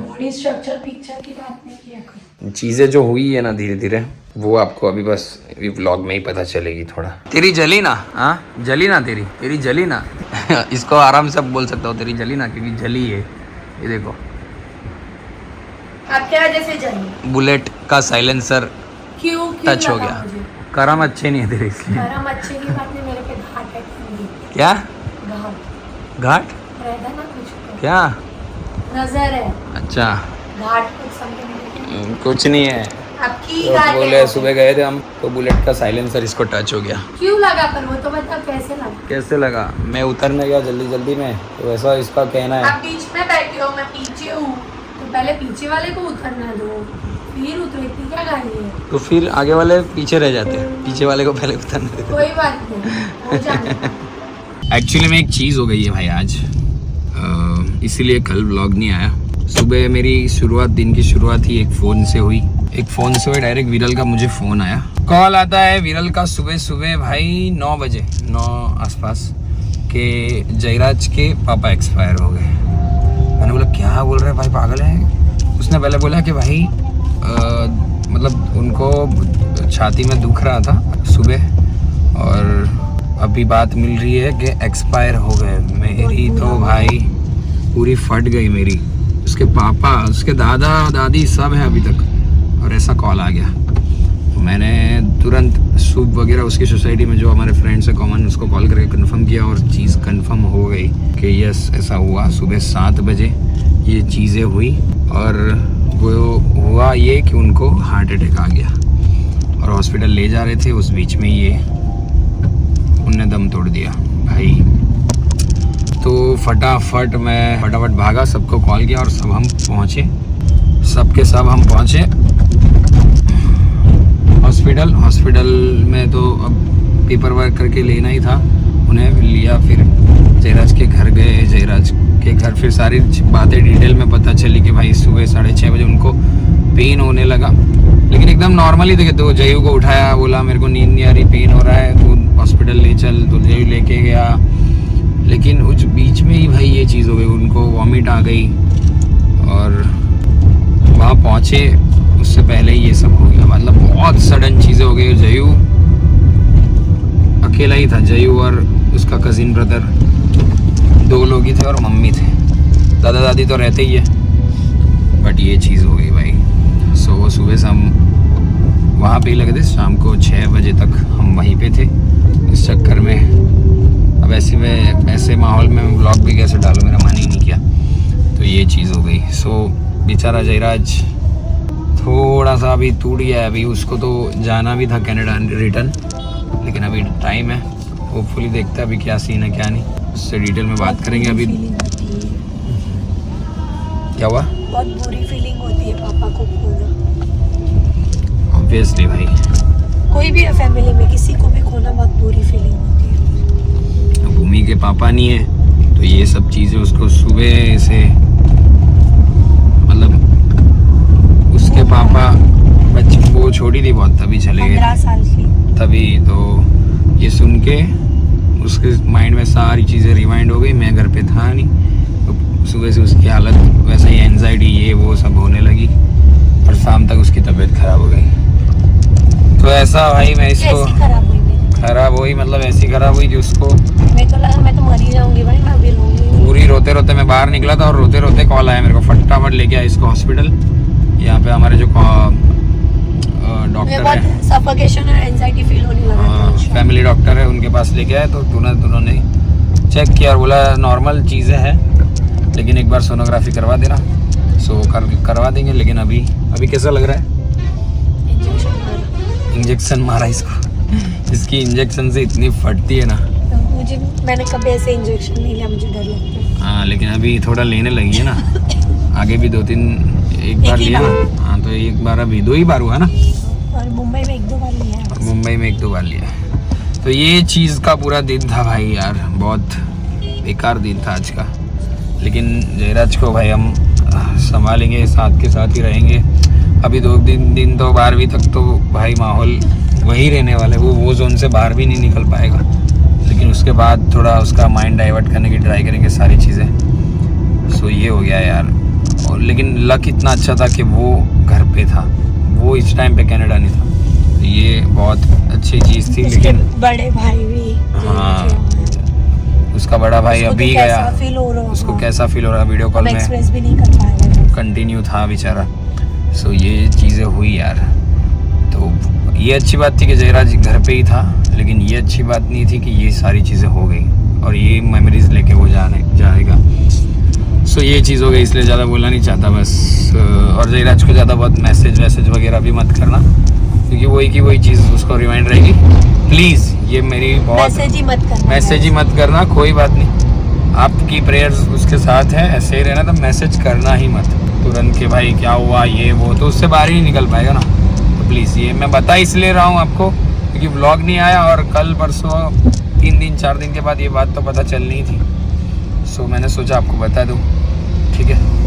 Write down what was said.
Body structure picture की बात नहीं किया। चीज़ें जो हुई है ना धीरे धीरे वो आपको अभी बस व्लॉग में ही पता चलेगी। थोड़ा तेरी जली ना, हाँ जली ना, तेरी जली ना इसको आराम से बोल सकता हो, तेरी जली ना, क्योंकि जली है। ये देखो आप क्या जैसे जली बुलेट का साइलेंसर क्यों टच हो गया। करम अच्छे नहीं है तेरे, इसलिए। करम अच्छे की बात नहीं, मेरे पे घाट है। क्या घाट रहता ना कुछ क्या नजर है। अच्छा घाट कुछ समझ कुछ नहीं है। आपकी तो घाट बोले है। सुबह गए थे हम तो बुलेट का साइलेंसर इसको टच हो गया। क्यों लगा पर वो तो बता कैसे लगा। मैं उतरने गया जल्दी में, तो वैसा इसका कहना है। आप बीच में बैठे हो, मैं पीछे हूँ, तो पहले पीछे वाले को उतरना दो, फिर उतरो। इतनी क्या गाली है? तो फिर आगे वाले पीछे रह जाते हैं, पीछे वाले को पहले उतरने देते। कोई बात नहीं, हो जाएगा। एक्चुअली में एक चीज़ हो गई है भाई आज, इसीलिए कल व्लॉग नहीं आया। सुबह मेरी दिन की शुरुआत ही एक फ़ोन से हुई डायरेक्ट विरल का मुझे फ़ोन आया। कॉल आता है विरल का सुबह भाई 9 बजे, 9 आसपास, के जयराज के पापा एक्सपायर हो गए। मैंने बोला क्या बोल रहे हैं भाई, पागल है। उसने पहले बोला कि भाई मतलब उनको छाती में दुख रहा था सुबह, और अभी बात मिल रही है कि एक्सपायर हो गए। मेरी तो भाई पूरी फट गई मेरी। उसके पापा, उसके दादा दादी सब है अभी तक, और ऐसा कॉल आ गया। तो मैंने तुरंत सूप वगैरह उसकी सोसाइटी में जो हमारे फ्रेंड्स है कॉमन, उसको कॉल करके कंफर्म किया, और चीज़ कंफर्म हो गई कि यस ऐसा हुआ। सुबह 7 बजे ये चीज़ें हुई, और वो हुआ ये कि उनको हार्ट अटैक आ गया, और हॉस्पिटल ले जा रहे थे, उस बीच में ये उनने दम तोड़ दिया भाई। तो फटाफट भागा, सबको कॉल किया, और सब हम पहुँचे हम पहुँचे हॉस्पिटल में। तो अब पेपर वर्क करके लेना ही था, उन्हें लिया। फिर जयराज के घर गए, जयराज के घर फिर सारी बातें डिटेल में पता चली कि भाई सुबह 6:30 बजे उनको पेन होने लगा, लेकिन एकदम नॉर्मली थे। तो जयू को उठाया, बोला मेरे को नींद नहीं आ रही, पेन हो रहा है, तो हॉस्पिटल ले चल। तो जयू लेके गया, लेकिन उस बीच में ही भाई ये चीज़ हो गई, उनको वॉमिट आ गई, और वहाँ पहुँचे उससे पहले ही ये सब हो गया। मतलब बहुत सडन चीज़ें हो गई। जयू अकेला ही था, जयू और उसका कज़िन ब्रदर, 2 लोग ही थे, और मम्मी थे। दादा दादी तो रहते ही है, बट ये चीज़ हो गई भाई। सो सुबह से हम वहाँ पे ही लगे थे, शाम को 6 बजे तक हम वहीं पे थे। इस चक्कर में अब ऐसे माहौल में व्लॉग भी कैसे डालूं, मेरा मन ही नहीं किया, तो ये चीज़ हो गई। सो बेचारा जयराज थोड़ा सा अभी टूट गया है। अभी उसको तो जाना भी था कनाडा रिटर्न, लेकिन अभी टाइम है। होपफुली देखते हैं अभी क्या सीन है क्या नहीं, उससे डिटेल में बात करेंगे। अभी क्या हुआ? बहुत बुरी फीलिंग होती है पापा को खोना। ऑब्वियसली भाई, कोई भी फैमिली में किसी को भी खोना बहुत बुरी फीलिंग होती है। भूमि के पापा नहीं है, तो ये सब चीज़ें उसको सुबह से, मतलब उसके पापा वो छोटी थी बहुत, तभी चले गए, 15 साल की तभी। तो ये सुन के उसके माइंड में सारी चीज़ें रिवाइंड हो गई। मैं घर पे था नहीं, तो सुबह से उसकी हालत वैसे ही, एंजाइटी ये वो सब होने लगी, और शाम तक उसकी तबीयत खराब हो गई। तो ऐसा भाई मैं इसको खराब हुई, मतलब ऐसी खराब हुई कि उसको मैं तो मर ही जाऊंगी भाई। मैं अभी रहूंगी पूरी रोते मैं बाहर निकला था, और रोते कॉल आया मेरे को, फटाफट लेके आया इसको हॉस्पिटल। यहाँ पे हमारे जो डॉक्टर है, सफोकेशन और एंजाइटी फील होने लगा था, फैमिली डॉक्टर है, उनके पास लेके आए। तो उन्होंने चेक किया और बोला नॉर्मल चीज़ें हैं, लेकिन एक बार सोनोग्राफी करवा देना। सो करवा देंगे। लेकिन अभी कैसा लग रहा है? इंजेक्शन मारा इसको, इसकी इंजेक्शन से इतनी फटती है ना। मुझे मैंने कभी ऐसे इंजेक्शन नहीं लिया, मुझे डर लगता है। हाँ लेकिन अभी थोड़ा लेने लगी है ना। आगे भी 2-3 एक बार ही लिया बार। ना। हाँ तो एक बार अभी 2 ही बार हुआ ना। और मुंबई में 1-2 बार लिया है। और मुंबई में 1-2 बार लिया है। तो ये चीज़ का पूरा दिन था भाई यार, बहुत बेकार दिन था आज का। लेकिन जयराज को भाई हम संभालेंगे, साथ के साथ ही रहेंगे। अभी 2 दिन तो 12वीं तक तो भाई माहौल वही रहने वाला है, वो जोन से बाहर भी नहीं निकल पाएगा। लेकिन उसके बाद थोड़ा उसका माइंड डाइवर्ट करने की ट्राई करेंगे सारी चीज़ें। सो ये हो गया यार। और लेकिन लक इतना अच्छा था कि वो घर पे था, वो इस टाइम पे कनाडा नहीं था। तो ये बहुत अच्छी चीज़ थी। लेकिन बड़े भाई भी, हाँ उसका बड़ा भाई अभी गया, उसको कैसा फील हो रहा है वीडियो कॉल में एक्सप्रेस भी नहीं कर पाएगा, कंटिन्यू था बेचारा। सो ये चीज़ें हुई यार। तो ये अच्छी बात थी कि जयराज घर पे ही था, लेकिन ये अच्छी बात नहीं थी कि ये सारी चीज़ें हो गई और ये मेमोरीज लेके वो जाएगा। सो ये चीज़ हो गई, इसलिए ज़्यादा बोलना नहीं चाहता बस। और जयराज को ज़्यादा बहुत मैसेज वगैरह भी मत करना, क्योंकि वही चीज़ उसको रिमाइंड रहेगी। प्लीज़ ये मेरी बहुत मैसेज ही मत करना, कोई बात नहीं। आपकी प्रेयर्स उसके साथ है, ऐसे ही रहना। तो मैसेज करना ही मत तुरंत कि भाई क्या हुआ ये वो, तो उससे बाहर ही नहीं निकल पाएगा ना। तो प्लीज़ ये मैं बता इसलिए रहा हूँ आपको, क्योंकि व्लॉग नहीं आया और कल परसों 3 दिन 4 दिन के बाद ये बात तो पता चलनी थी। सो मैंने सोचा आपको बता दूँ, ठीक है।